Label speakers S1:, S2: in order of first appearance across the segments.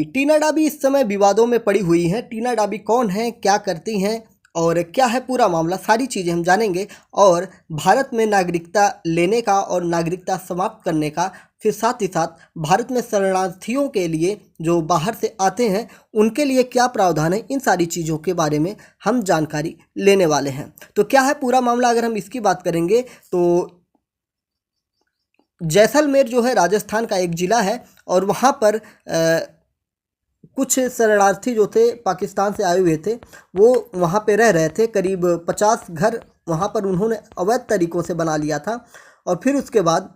S1: टीना डाबी इस समय विवादों में पड़ी हुई हैं। टीना डाबी कौन है, क्या करती हैं और क्या है पूरा मामला, सारी चीज़ें हम जानेंगे। और भारत में नागरिकता लेने का और नागरिकता समाप्त करने का, फिर साथ ही साथ भारत में शरणार्थियों के लिए जो बाहर से आते हैं उनके लिए क्या प्रावधान है, इन सारी चीज़ों के बारे में हम जानकारी लेने वाले हैं। तो क्या है पूरा मामला, अगर हम इसकी बात करेंगे तो जैसलमेर जो है राजस्थान का एक ज़िला है और वहाँ पर कुछ शरणार्थी जो थे पाकिस्तान से आए हुए थे, वो वहाँ पे रह रहे थे। करीब 50 घर वहाँ पर उन्होंने अवैध तरीक़ों से बना लिया था। और फिर उसके बाद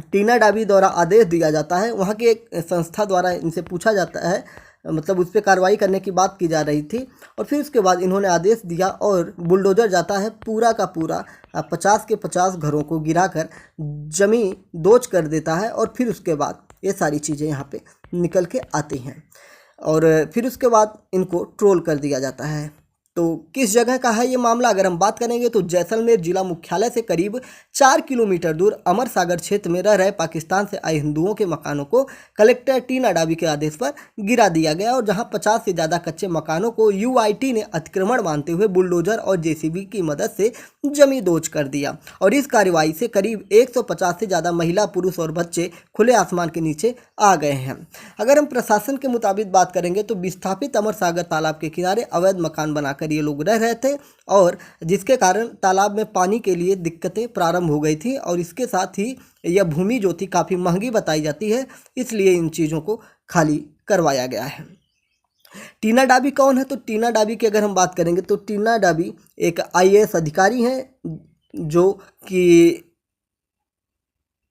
S1: टीना डाबी द्वारा आदेश दिया जाता है, वहाँ की एक संस्था द्वारा इनसे पूछा जाता है, मतलब उस पर कार्रवाई करने की बात की जा रही थी। और फिर उसके बाद इन्होंने आदेश दिया और बुलडोज़र जाता है, पूरा का पूरा 50 के 50 घरों को गिराकर ज़मीन दोज कर देता है। और फिर उसके बाद ये सारी चीज़ें यहाँ पे निकल के आती हैं और फिर उसके बाद इनको ट्रोल कर दिया जाता है। तो किस जगह का है ये मामला, अगर हम बात करेंगे तो जैसलमेर जिला मुख्यालय से करीब 4 किलोमीटर दूर अमर सागर क्षेत्र में रह रहे पाकिस्तान से आए हिंदुओं के मकानों को कलेक्टर टीना डाबी के आदेश पर गिरा दिया गया और जहां 50 से ज़्यादा कच्चे मकानों को यूआईटी ने अतिक्रमण मानते हुए बुलडोजर और जेसीबी की मदद से जमींदोज कर दिया। और इस कार्रवाई से करीब 150 से ज़्यादा महिला, पुरुष और बच्चे खुले आसमान के नीचे आ गए हैं। अगर हम प्रशासन के मुताबिक बात करेंगे तो विस्थापित अमर सागर तालाब के किनारे अवैध मकान बनाकर ये लोग रह रहे थे और जिसके कारण तालाब में पानी के लिए दिक्कतें प्रारंभ हो गई थी। और इसके साथ ही यह भूमि जो थी काफ़ी महंगी बताई जाती है, इसलिए इन चीज़ों को खाली करवाया गया है। टीना डाबी कौन है, तो टीना डाबी की अगर हम बात करेंगे तो टीना डाबी एक आईएएस अधिकारी हैं जो कि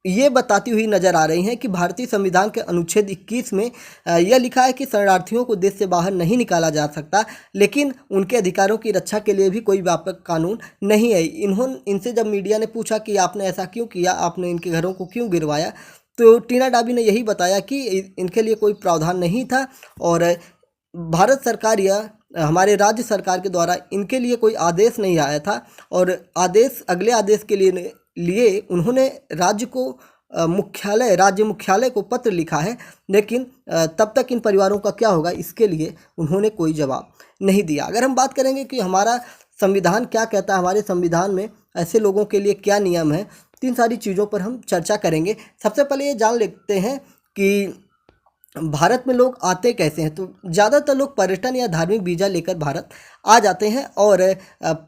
S1: ये बताती हुई नजर आ रही हैं कि भारतीय संविधान के अनुच्छेद 21 में यह लिखा है कि शरणार्थियों को देश से बाहर नहीं निकाला जा सकता, लेकिन उनके अधिकारों की रक्षा के लिए भी कोई व्यापक कानून नहीं है। इनसे जब मीडिया ने पूछा कि आपने ऐसा क्यों किया, आपने इनके घरों को क्यों गिरवाया, तो टीना डाबी ने यही बताया कि इनके लिए कोई प्रावधान नहीं था और भारत सरकार या हमारे राज्य सरकार के द्वारा इनके लिए कोई आदेश नहीं आया था। और अगले आदेश के लिए उन्होंने राज्य मुख्यालय को पत्र लिखा है, लेकिन तब तक इन परिवारों का क्या होगा इसके लिए उन्होंने कोई जवाब नहीं दिया। अगर हम बात करेंगे कि हमारा संविधान क्या कहता है, हमारे संविधान में ऐसे लोगों के लिए क्या नियम है, तो इन सारी चीज़ों पर हम चर्चा करेंगे। सबसे पहले ये जान लेते हैं कि भारत में लोग आते कैसे हैं। तो ज़्यादातर लोग पर्यटन या धार्मिक वीज़ा लेकर भारत आ जाते हैं। और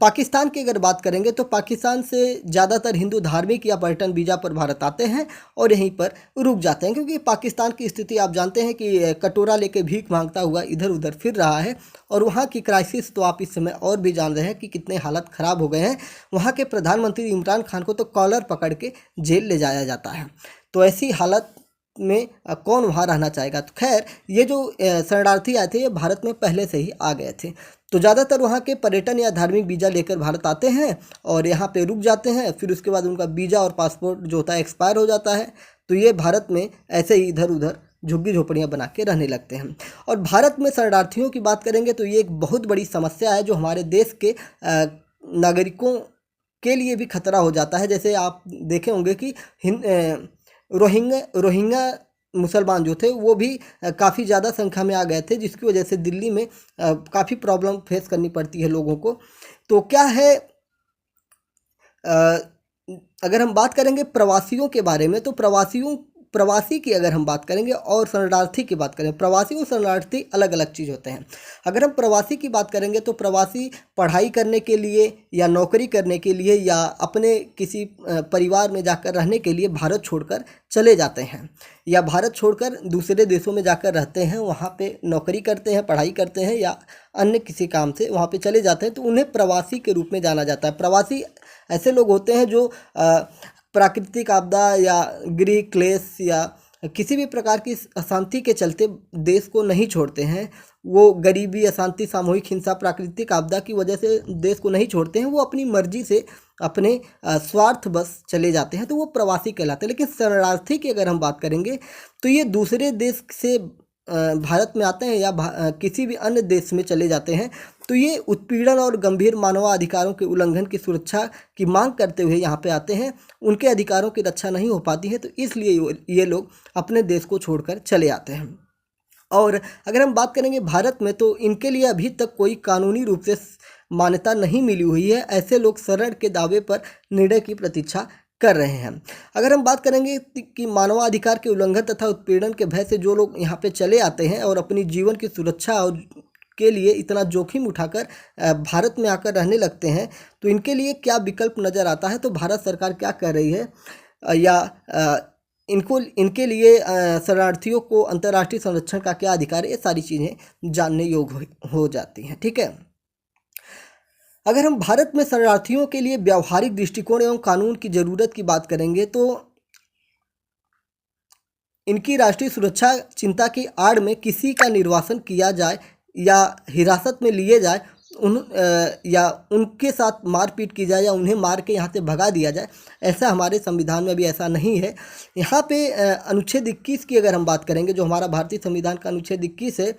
S1: पाकिस्तान की अगर बात करेंगे तो पाकिस्तान से ज़्यादातर हिंदू धार्मिक या पर्यटन वीज़ा पर भारत आते हैं और यहीं पर रुक जाते हैं, क्योंकि पाकिस्तान की स्थिति आप जानते हैं कि कटोरा लेके भीख मांगता हुआ इधर उधर फिर रहा है। और वहाँ की क्राइसिस तो आप इस समय और भी जान रहे हैं कि कितने हालत ख़राब हो गए हैं। वहाँ के प्रधानमंत्री इमरान खान को तो कॉलर पकड़ के जेल ले जाया जाता है। तो ऐसी हालत में कौन वहाँ रहना चाहेगा। तो खैर, ये जो शरणार्थी आए थे ये भारत में पहले से ही आ गए थे। तो ज़्यादातर वहाँ के पर्यटन या धार्मिक वीज़ा लेकर भारत आते हैं और यहाँ पे रुक जाते हैं। फिर उसके बाद उनका वीज़ा और पासपोर्ट जो होता है एक्सपायर हो जाता है। तो ये भारत में ऐसे ही इधर उधर झुग्गी झोपड़ियाँ बना के रहने लगते हैं। और भारत में शरणार्थियों की बात करेंगे तो ये एक बहुत बड़ी समस्या है जो हमारे देश के नागरिकों के लिए भी खतरा हो जाता है। जैसे आप देखे होंगे कि रोहिंग्या मुसलमान जो थे वो भी काफ़ी ज़्यादा संख्या में आ गए थे, जिसकी वजह से दिल्ली में काफ़ी प्रॉब्लम फेस करनी पड़ती है लोगों को। तो क्या है, अगर हम बात करेंगे प्रवासियों के बारे में तो प्रवासी की अगर हम बात करेंगे और शरणार्थी की बात करें, प्रवासी और शरणार्थी अलग अलग चीज़ होते हैं। अगर हम प्रवासी की बात करेंगे तो प्रवासी पढ़ाई करने के लिए या नौकरी करने के लिए या अपने किसी परिवार में जाकर रहने के लिए भारत छोड़कर चले जाते हैं या भारत छोड़कर दूसरे देशों में जाकर रहते हैं, वहाँ पे नौकरी करते हैं, पढ़ाई करते हैं या अन्य किसी काम से वहाँ पे चले जाते हैं, तो उन्हें प्रवासी के रूप में जाना जाता है। प्रवासी ऐसे लोग होते हैं जो प्राकृतिक आपदा या गृह क्लेश या किसी भी प्रकार की अशांति के चलते देश को नहीं छोड़ते हैं। वो गरीबी, अशांति, सामूहिक हिंसा, प्राकृतिक आपदा की वजह से देश को नहीं छोड़ते हैं, वो अपनी मर्जी से अपने स्वार्थ बस चले जाते हैं, तो वो प्रवासी कहलाते हैं। लेकिन शरणार्थी की अगर हम बात करेंगे तो ये दूसरे देश से भारत में आते हैं या किसी भी अन्य देश में चले जाते हैं, तो ये उत्पीड़न और गंभीर मानवाधिकारों के उल्लंघन की सुरक्षा की मांग करते हुए यहाँ पे आते हैं। उनके अधिकारों की रक्षा नहीं हो पाती है, तो इसलिए ये लोग अपने देश को छोड़कर चले आते हैं। और अगर हम बात करेंगे भारत में, तो इनके लिए अभी तक कोई कानूनी रूप से मान्यता नहीं मिली हुई है। ऐसे लोग शरण के दावे पर निर्णय की प्रतीक्षा कर रहे हैं। अगर हम बात करेंगे कि मानवाधिकार के उल्लंघन तथा उत्पीड़न के भय से जो लोग यहाँ पे चले आते हैं और अपनी जीवन की सुरक्षा और के लिए इतना जोखिम उठाकर भारत में आकर रहने लगते हैं, तो इनके लिए क्या विकल्प नज़र आता है, तो भारत सरकार क्या कर रही है, या इनके लिए शरणार्थियों को अंतर्राष्ट्रीय संरक्षण का क्या अधिकार है, ये सारी चीज़ें जानने योग्य हो जाती हैं। ठीक है। अगर हम भारत में शरणार्थियों के लिए व्यावहारिक दृष्टिकोण एवं कानून की ज़रूरत की बात करेंगे, तो इनकी राष्ट्रीय सुरक्षा चिंता की आड़ में किसी का निर्वासन किया जाए या हिरासत में लिए जाए, या उनके साथ मारपीट की जाए या उन्हें मार के यहाँ से भगा दिया जाए, ऐसा हमारे संविधान में अभी ऐसा नहीं है। यहाँ पे अनुच्छेद 21 की अगर हम बात करेंगे, जो हमारा भारतीय संविधान का अनुच्छेद 21 है,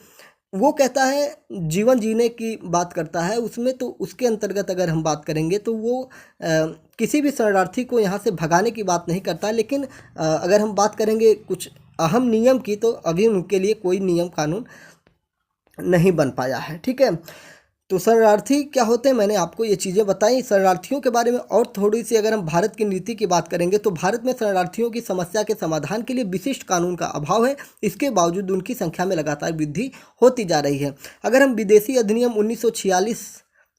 S1: वो कहता है, जीवन जीने की बात करता है उसमें, तो उसके अंतर्गत अगर हम बात करेंगे तो वो किसी भी शरणार्थी को यहाँ से भगाने की बात नहीं करता। लेकिन अगर हम बात करेंगे कुछ अहम नियम की, तो अभी उनके लिए कोई नियम कानून नहीं बन पाया है। ठीक है। तो शरणार्थी क्या होते हैं, मैंने आपको ये चीज़ें बताई। शरणार्थियों के बारे में और थोड़ी सी अगर हम भारत की नीति की बात करेंगे, तो भारत में शरणार्थियों की समस्या के समाधान के लिए विशिष्ट कानून का अभाव है। इसके बावजूद उनकी संख्या में लगातार वृद्धि होती जा रही है। अगर हम विदेशी अधिनियम 1946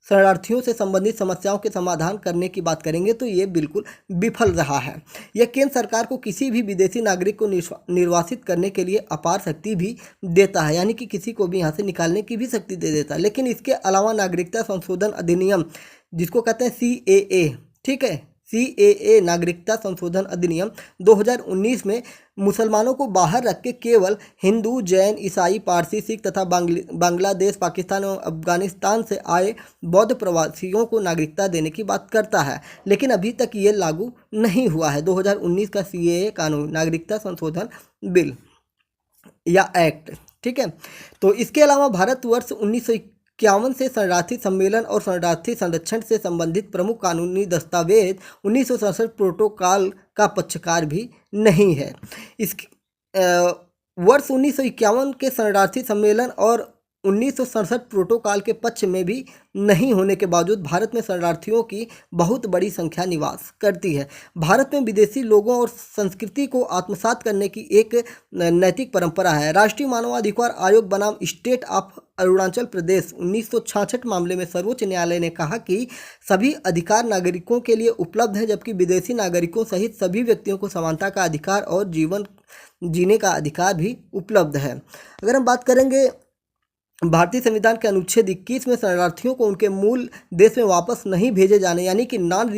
S1: शरणार्थियों से संबंधित समस्याओं के समाधान करने की बात करेंगे, तो ये बिल्कुल विफल रहा है। यह केंद्र सरकार को किसी भी विदेशी नागरिक को निर्वासित करने के लिए अपार शक्ति भी देता है, यानी कि किसी को भी यहाँ से निकालने की भी शक्ति दे देता है। लेकिन इसके अलावा नागरिकता संशोधन अधिनियम, जिसको कहते हैं CAA, ठीक है, CAA नागरिकता संशोधन अधिनियम 2019 में मुसलमानों को बाहर रख के केवल हिंदू, जैन, ईसाई, पारसी, सिख तथा बांग्लादेश, पाकिस्तान और अफगानिस्तान से आए बौद्ध प्रवासियों को नागरिकता देने की बात करता है। लेकिन अभी तक ये लागू नहीं हुआ है। 2019 का CAA कानून, नागरिकता संशोधन बिल या एक्ट, ठीक है। तो इसके अलावा भारतवर्ष 1951 से शरणार्थी सम्मेलन और शरणार्थी संरक्षण से संबंधित प्रमुख कानूनी दस्तावेज 1967 प्रोटोकॉल का पक्षकार भी नहीं है। इस वर्ष 1951 के शरणार्थी सम्मेलन और 1967 प्रोटोकॉल के पक्ष में भी नहीं होने के बावजूद भारत में शरणार्थियों की बहुत बड़ी संख्या निवास करती है। भारत में विदेशी लोगों और संस्कृति को आत्मसात करने की एक नैतिक परंपरा है। राष्ट्रीय मानवाधिकार आयोग बनाम स्टेट ऑफ अरुणाचल प्रदेश 1966 मामले में सर्वोच्च न्यायालय ने कहा कि सभी अधिकार नागरिकों के लिए उपलब्ध हैं, जबकि विदेशी नागरिकों सहित सभी व्यक्तियों को समानता का अधिकार और जीवन जीने का अधिकार भी उपलब्ध है। अगर हम बात करेंगे भारतीय संविधान के अनुच्छेद 21 में शरणार्थियों को उनके मूल देश में वापस नहीं भेजे जाने, यानी कि नॉन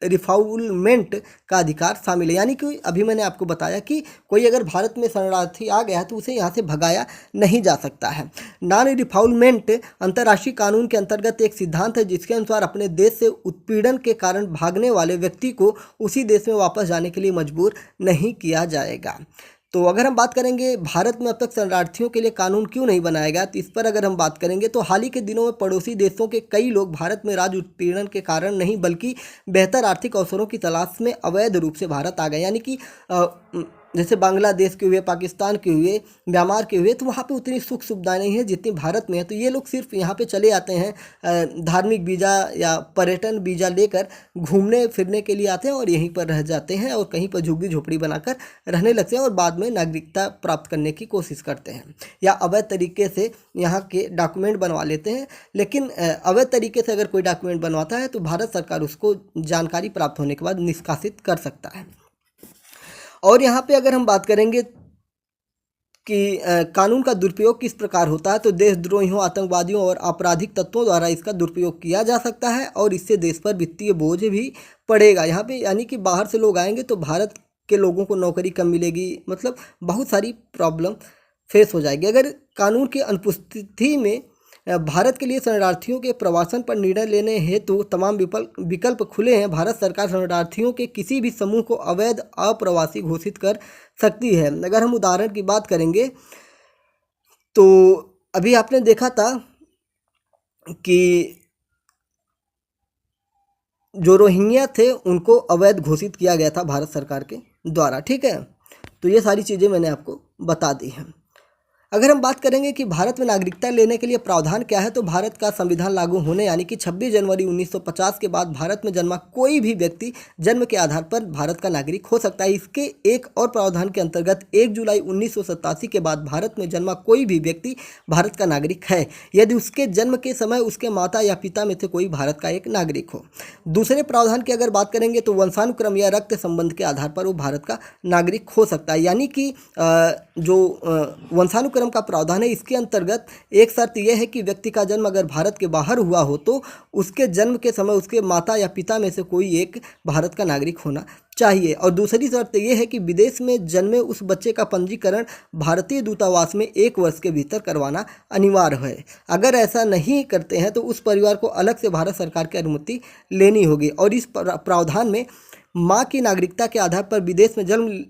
S1: रिफाउलमेंट का अधिकार शामिल है। यानी कि अभी मैंने आपको बताया कि कोई अगर भारत में शरणार्थी आ गया है तो उसे यहाँ से भगाया नहीं जा सकता है। नॉन रिफाउलमेंट अंतर्राष्ट्रीय कानून के अंतर्गत एक सिद्धांत है, जिसके अनुसार अपने देश से उत्पीड़न के कारण भागने वाले व्यक्ति को उसी देश में वापस जाने के लिए मजबूर नहीं किया जाएगा। तो अगर हम बात करेंगे भारत में अब तक शरणार्थियों के लिए कानून क्यों नहीं बनाया गया, तो इस पर अगर हम बात करेंगे तो हाल ही के दिनों में पड़ोसी देशों के कई लोग भारत में राज्य उत्पीड़न के कारण नहीं, बल्कि बेहतर आर्थिक अवसरों की तलाश में अवैध रूप से भारत आ गए। यानी कि जैसे बांग्लादेश के हुए, पाकिस्तान के हुए, म्यांमार के हुए, तो वहाँ पे उतनी सुख सुविधाएं नहीं है जितनी भारत में है। तो ये लोग सिर्फ यहाँ पे चले आते हैं धार्मिक वीज़ा या पर्यटन वीज़ा लेकर घूमने फिरने के लिए आते हैं और यहीं पर रह जाते हैं और कहीं पर झुग्गी झोपड़ी बनाकर रहने लगते हैं और बाद में नागरिकता प्राप्त करने की कोशिश करते हैं या अवैध तरीके से यहाँ के डॉक्यूमेंट बनवा लेते हैं। लेकिन अवैध तरीके से अगर कोई डॉक्यूमेंट बनवाता है तो भारत सरकार उसको जानकारी प्राप्त होने के बाद निष्कासित कर सकता है। और यहाँ पे अगर हम बात करेंगे कि कानून का दुरुपयोग किस प्रकार होता है, तो देशद्रोहियों, आतंकवादियों और आपराधिक तत्वों द्वारा इसका दुरुपयोग किया जा सकता है और इससे देश पर वित्तीय बोझ भी पड़ेगा। यहाँ पे यानी कि बाहर से लोग आएंगे तो भारत के लोगों को नौकरी कम मिलेगी, मतलब बहुत सारी प्रॉब्लम फेस हो जाएगी। अगर कानून की अनुपस्थिति में भारत के लिए शरणार्थियों के प्रवासन पर निर्णय लेने हेतु तमाम विकल्प खुले हैं। भारत सरकार शरणार्थियों के किसी भी समूह को अवैध अप्रवासी घोषित कर सकती है। अगर हम उदाहरण की बात करेंगे तो अभी आपने देखा था कि जो रोहिंग्या थे उनको अवैध घोषित किया गया था भारत सरकार के द्वारा, ठीक है। तो ये सारी चीज़ें मैंने आपको बता दी हैं। अगर हम बात करेंगे कि भारत में नागरिकता लेने के लिए प्रावधान क्या है, तो भारत का संविधान लागू होने यानी कि 26 जनवरी 1950 के बाद भारत में जन्मा कोई भी व्यक्ति जन्म के आधार पर भारत का नागरिक हो सकता है। इसके एक और प्रावधान के अंतर्गत 1 जुलाई 1987 के बाद भारत में जन्मा कोई भी व्यक्ति भारत का नागरिक है यदि उसके जन्म के समय उसके माता या पिता में से कोई भारत का एक नागरिक हो। दूसरे प्रावधान की अगर बात करेंगे तो वंशानुक्रम या रक्त संबंध के आधार पर वो भारत का नागरिक हो सकता है। यानी कि जो वंशानुक्रम का प्रावधान है, इसके अंतर्गत एक शर्त यह है कि व्यक्ति का जन्म अगर भारत के बाहर हुआ हो तो उसके जन्म के समय उसके माता या पिता में से कोई एक भारत का नागरिक होना चाहिए। और दूसरी शर्त यह है कि विदेश में जन्मे उस बच्चे का पंजीकरण भारतीय दूतावास में 1 वर्ष के भीतर करवाना अनिवार्य है। अगर ऐसा नहीं करते हैं तो उस परिवार को अलग से भारत सरकार की अनुमति लेनी होगी। और इस प्रावधान में माँ की नागरिकता के आधार पर विदेश में जन्म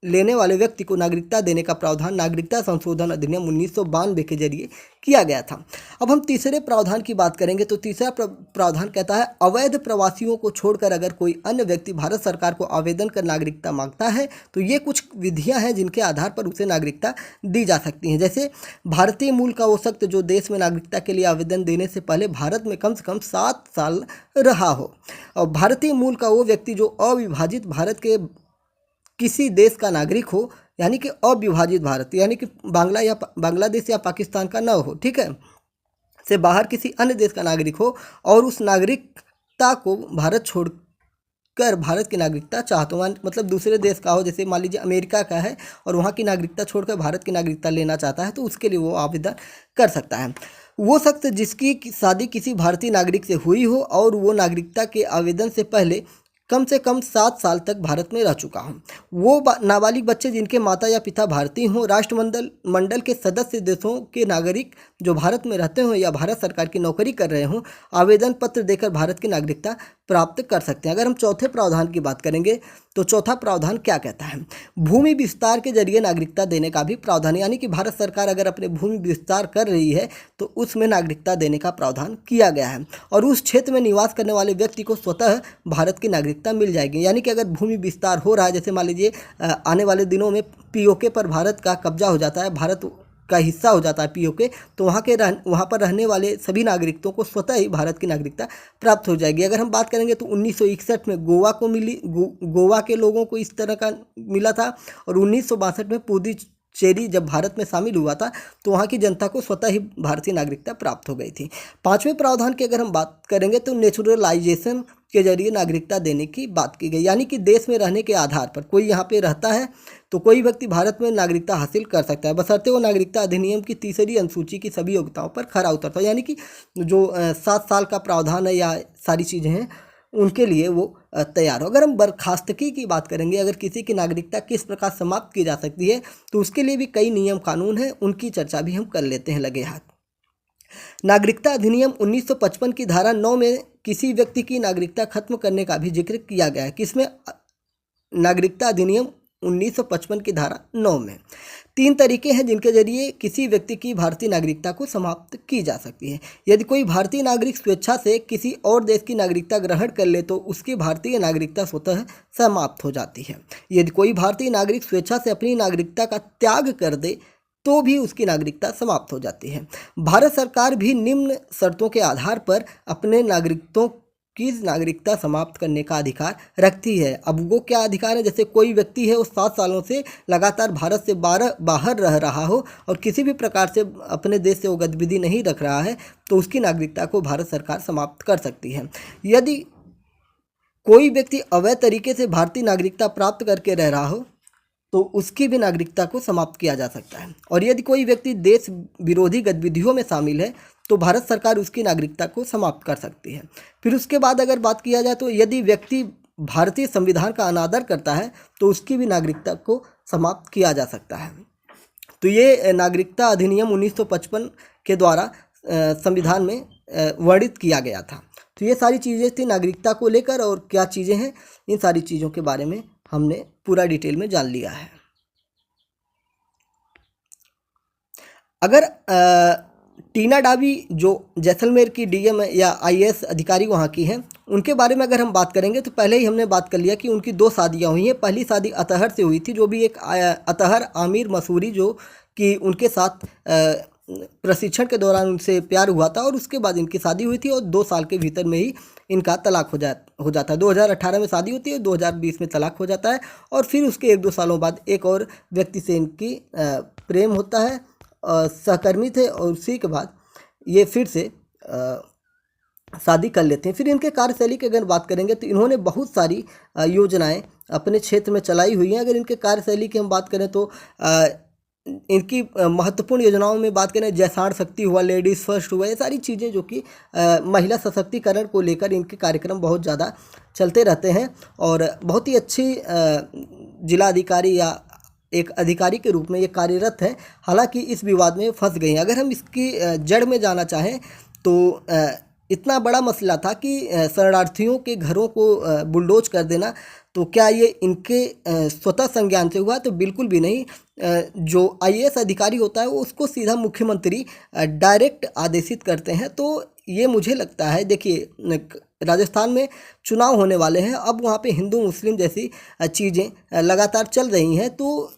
S1: लेने वाले व्यक्ति को नागरिकता देने का प्रावधान नागरिकता संशोधन अधिनियम 1992 के जरिए किया गया था। अब हम तीसरे प्रावधान की बात करेंगे तो तीसरा प्रावधान कहता है अवैध प्रवासियों को छोड़कर अगर कोई अन्य व्यक्ति भारत सरकार को आवेदन कर नागरिकता मांगता है तो ये कुछ विधियां हैं जिनके आधार पर उसे नागरिकता दी जा सकती हैं। जैसे भारतीय मूल का वो शख्स जो देश में नागरिकता के लिए आवेदन देने से पहले भारत में कम से कम 7 साल रहा हो। और भारतीय मूल का वो व्यक्ति जो अविभाजित भारत के किसी देश का नागरिक हो, यानी कि अविभाजित भारत, यानी कि बांग्लादेश या पाकिस्तान का न हो, ठीक है, से बाहर किसी अन्य देश का नागरिक हो और उस नागरिकता को भारत छोड़कर भारत की नागरिकता चाहता हो, मतलब दूसरे देश का हो, जैसे मान लीजिए अमेरिका का है और वहाँ की नागरिकता छोड़कर भारत की नागरिकता लेना चाहता है तो उसके लिए वो आवेदन कर सकता है। वो शख्स जिसकी शादी किसी भारतीय नागरिक से हुई हो और वो नागरिकता के आवेदन से पहले कम से कम 7 साल तक भारत में रह चुका हूँ। वो नाबालिग बच्चे जिनके माता या पिता भारतीय हों, राष्ट्रमंडल के सदस्य देशों के नागरिक जो भारत में रहते हों या भारत सरकार की नौकरी कर रहे हों, आवेदन पत्र देकर भारत की नागरिकता प्राप्त कर सकते हैं। अगर हम चौथे प्रावधान की बात करेंगे तो चौथा प्रावधान क्या कहता है, भूमि विस्तार के जरिए नागरिकता देने का भी प्रावधान, यानी कि भारत सरकार अगर अपने भूमि विस्तार कर रही है तो उसमें नागरिकता देने का प्रावधान किया गया है और उस क्षेत्र में निवास करने वाले व्यक्ति को स्वतः भारत की नागरिकता मिल जाएगी। यानी कि अगर भूमि विस्तार हो रहा है, जैसे मान लीजिए आने वाले दिनों में पीओके पर भारत का कब्जा हो जाता है, भारत का हिस्सा हो जाता है पीओके, तो वहाँ पर रहने वाले सभी नागरिकों को स्वतः ही भारत की नागरिकता प्राप्त हो जाएगी। अगर हम बात करेंगे तो 1961 में गोवा को मिली, गोवा के लोगों को इस तरह का मिला था और 1962 में पुडुचेरी जब भारत में शामिल हुआ था तो वहाँ की जनता को स्वतः ही भारतीय नागरिकता प्राप्त हो गई थी। पाँचवें प्रावधान की अगर हम बात करेंगे तो नेचुरलाइजेशन के जरिए नागरिकता देने की बात की गई, यानी कि देश में रहने के आधार पर कोई यहाँ पे रहता है तो कोई व्यक्ति भारत में नागरिकता हासिल कर सकता है, बशर्ते वो नागरिकता अधिनियम की 3री अनुसूची की सभी योग्यताओं पर खरा उतरता है। यानी कि जो 7 साल का प्रावधान है या सारी चीज़ें हैं उनके लिए वो तैयार हो। अगर हम बर्खास्तगी की बात करेंगे, अगर किसी की नागरिकता किस प्रकार समाप्त की जा सकती है तो उसके लिए भी कई नियम कानून हैं, उनकी चर्चा भी हम कर लेते हैं लगे हाथ। नागरिकता अधिनियम 1955 की धारा 9 में किसी व्यक्ति की नागरिकता खत्म करने का भी जिक्र किया गया है। किसमें? नागरिकता अधिनियम 1955 की धारा 9 में 3 तरीके हैं जिनके जरिए किसी व्यक्ति की भारतीय नागरिकता को समाप्त की जा सकती है। यदि कोई भारतीय नागरिक स्वेच्छा से किसी और देश की नागरिकता ग्रहण कर ले तो उसकी भारतीय नागरिकता स्वतः समाप्त हो जाती है। यदि कोई भारतीय नागरिक स्वेच्छा से अपनी नागरिकता का त्याग कर दे तो भी उसकी नागरिकता समाप्त हो जाती है। भारत सरकार भी निम्न शर्तों के आधार पर अपने नागरिकों की नागरिकता समाप्त करने का अधिकार रखती है। अब वो क्या अधिकार है? जैसे कोई व्यक्ति है, वो 7 सालों से लगातार भारत से बाहर रह रहा हो और किसी भी प्रकार से अपने देश से वो गतिविधि नहीं रख रहा है तो उसकी नागरिकता को भारत सरकार समाप्त कर सकती है। यदि कोई व्यक्ति अवैध तरीके से भारतीय नागरिकता प्राप्त करके रह रहा हो तो उसकी भी नागरिकता को समाप्त किया जा सकता है। और यदि कोई व्यक्ति देश विरोधी गतिविधियों में शामिल है तो भारत सरकार उसकी नागरिकता को समाप्त कर सकती है। फिर उसके बाद अगर बात किया जाए तो यदि व्यक्ति भारतीय संविधान का अनादर करता है तो उसकी भी नागरिकता को समाप्त किया जा सकता है। तो ये नागरिकता अधिनियम 1955 के द्वारा संविधान में वर्णित किया गया था। तो ये सारी चीज़ें थी नागरिकता को लेकर, और क्या चीज़ें हैं इन सारी चीज़ों के बारे में हमने पूरा डिटेल में जान लिया है। अगर टीना डाबी जो जैसलमेर की डीएम या आईएएस अधिकारी वहाँ की हैं, उनके बारे में अगर हम बात करेंगे तो पहले ही हमने बात कर लिया कि उनकी 2 शादियाँ हुई हैं। पहली शादी अतहर से हुई थी, जो भी एक अतहर आमिर मसूरी, जो कि उनके साथ प्रशिक्षण के दौरान उनसे प्यार हुआ था और उसके बाद इनकी शादी हुई थी और 2 साल के भीतर में ही इनका तलाक हो जाता है। 2018 में शादी होती है, 2020 में तलाक हो जाता है और फिर उसके 1-2 सालों बाद एक और व्यक्ति से इनकी प्रेम होता है, सहकर्मी थे और उसी के बाद ये फिर से शादी कर लेते हैं। फिर इनके कार्यशैली की अगर बात करेंगे तो इन्होंने बहुत सारी योजनाएं अपने क्षेत्र में चलाई हुई हैं। अगर इनके कार्यशैली की हम बात करें तो इनकी महत्वपूर्ण योजनाओं में बात करें, जैसाण शक्ति हुआ, लेडीज़ फर्स्ट हुआ, ये सारी चीज़ें जो कि महिला सशक्तिकरण को लेकर इनके कार्यक्रम बहुत ज़्यादा चलते रहते हैं और बहुत ही अच्छी जिला अधिकारी या एक अधिकारी के रूप में ये कार्यरत है। हालांकि इस विवाद में फंस गई हैं। अगर हम इसकी जड़ में जाना चाहें तो इतना बड़ा मसला था कि शरणार्थियों के घरों को बुलडोज कर देना, तो क्या ये इनके स्वतः संज्ञान से हुआ? तो बिल्कुल भी नहीं। जो आईएएस अधिकारी होता है वो उसको सीधा मुख्यमंत्री डायरेक्ट आदेशित करते हैं। तो ये मुझे लगता है, देखिए राजस्थान में चुनाव होने वाले हैं, अब वहाँ पे हिंदू मुस्लिम जैसी चीज़ें लगातार चल रही हैं, तो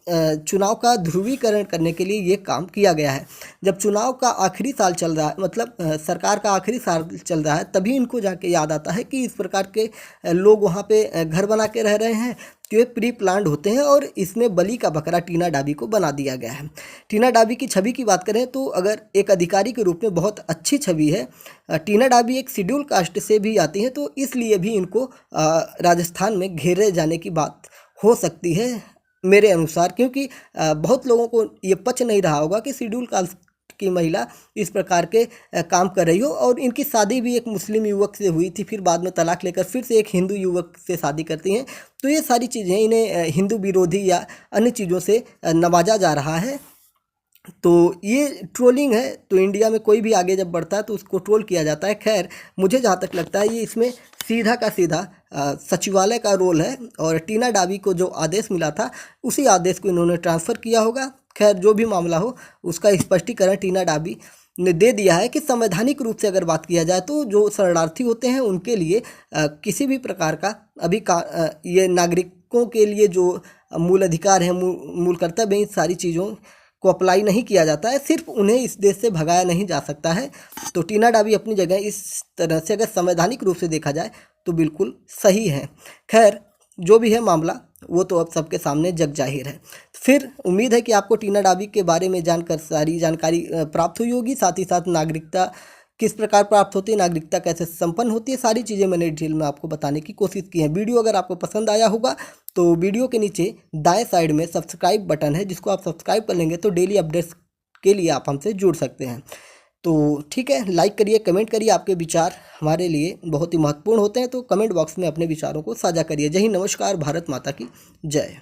S1: चुनाव का ध्रुवीकरण करने के लिए ये काम किया गया है। जब चुनाव का आखिरी साल चल रहा है, मतलब सरकार का आखिरी साल चल रहा है, तभी इनको जाके याद आता है कि इस प्रकार के लोग वहाँ पे घर बना के रह रहे हैं, तो ये प्री प्लान्ड होते हैं और इसमें बलि का बकरा टीना डाबी को बना दिया गया है। टीना डाबी की छवि की बात करें तो अगर एक अधिकारी के रूप में बहुत अच्छी छवि है। टीना डाबी एक शेड्यूल कास्ट से भी आती हैं, तो इसलिए भी इनको राजस्थान में घेरे जाने की बात हो सकती है मेरे अनुसार, क्योंकि बहुत लोगों को ये पच नहीं रहा होगा कि शेड्यूल कास्ट की महिला इस प्रकार के काम कर रही हो। और इनकी शादी भी एक मुस्लिम युवक से हुई थी, फिर बाद में तलाक लेकर फिर से एक हिंदू युवक से शादी करती हैं। तो ये सारी चीज़ें इन्हें हिंदू विरोधी या अन्य चीज़ों से नवाजा जा रहा है। तो ये ट्रोलिंग है। तो इंडिया में कोई भी आगे जब बढ़ता है तो उसको ट्रोल किया जाता है। खैर, मुझे जहाँ तक लगता है ये इसमें सीधा का सीधा सचिवालय का रोल है और टीना डाबी को जो आदेश मिला था उसी आदेश को इन्होंने ट्रांसफ़र किया होगा। खैर, जो भी मामला हो उसका स्पष्टीकरण टीना डाबी ने दे दिया है कि संवैधानिक रूप से अगर बात किया जाए तो जो शरणार्थी होते हैं उनके लिए किसी भी प्रकार का अभी ये नागरिकों के लिए जो मूल अधिकार है, मूल कर्तव्य है, इन सारी चीज़ों को अप्लाई नहीं किया जाता है। सिर्फ उन्हें इस देश से भगाया नहीं जा सकता है। तो टीना डाबी अपनी जगह इस तरह से अगर संवैधानिक रूप से देखा जाए तो बिल्कुल सही है। खैर, जो भी है मामला वो तो अब सबके सामने जग जाहिर है। फिर उम्मीद है कि आपको टीना डाबी के बारे में जानकर सारी जानकारी प्राप्त हुई होगी। साथ ही साथ नागरिकता किस प्रकार प्राप्त होती है, नागरिकता कैसे संपन्न होती है, सारी चीज़ें मैंने डिटेल में आपको बताने की कोशिश की है। वीडियो अगर आपको पसंद आया होगा तो वीडियो के नीचे दाएं साइड में सब्सक्राइब बटन है, जिसको आप सब्सक्राइब कर लेंगे तो डेली अपडेट्स के लिए आप हमसे जुड़ सकते हैं। तो ठीक है, लाइक करिए, कमेंट करिए। आपके विचार हमारे लिए बहुत ही महत्वपूर्ण होते हैं, तो कमेंट बॉक्स में अपने विचारों को साझा करिए। जय हिंद, नमस्कार, भारत माता की जय।